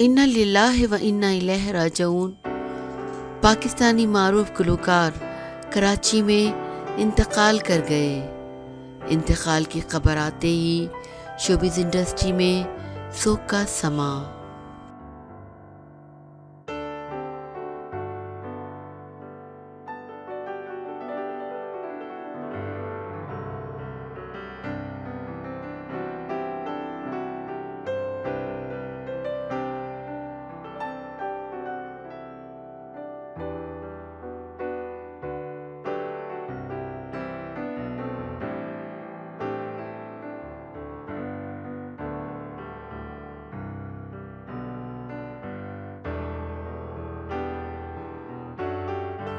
انا للہ و انا الیہ راجعون پاکستانی معروف گلوکار کراچی میں انتقال کر گئے۔ انتقال کی خبر آتے ہی شوبز انڈسٹری میں سوگ کا سما۔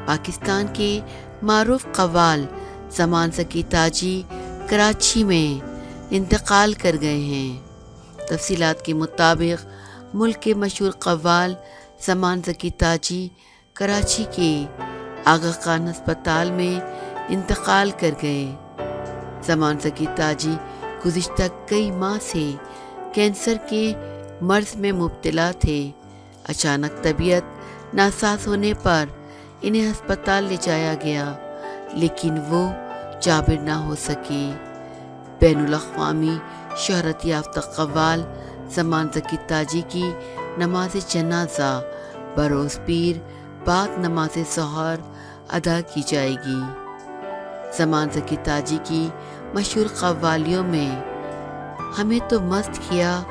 پاکستان کے معروف قوال زمان زکی تاجی کراچی میں انتقال کر گئے ہیں۔ تفصیلات کے مطابق ملک کے مشہور قوال زمان زکی تاجی کراچی کے آغا خان ہسپتال میں انتقال کر گئے۔ زمان زکی تاجی گزشتہ کئی ماہ سے کینسر کے مرض میں مبتلا تھے۔ اچانک طبیعت ناساز ہونے پر انہیں ہسپتال لے جایا گیا، لیکن وہ جابر نہ ہو سکے۔ بین الاقوامی شہرت یافتہ قوال زمان زکی تاجی کی نماز جنازہ بروز پیر بعد نماز ظہر ادا کی جائے گی۔ زمان زکی تاجی کی مشہور قوالیوں میں ہمیں تو مست کیا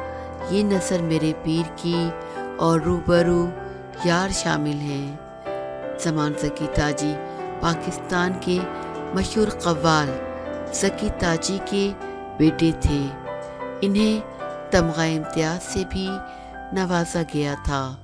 یہ نظر میرے پیر کی اور روبرو یار شامل ہیں۔ زمان زکی تاجی پاکستان کے مشہور قوال زکی تاجی کے بیٹے تھے۔ انہیں تمغہ امتیاز سے بھی نوازا گیا تھا۔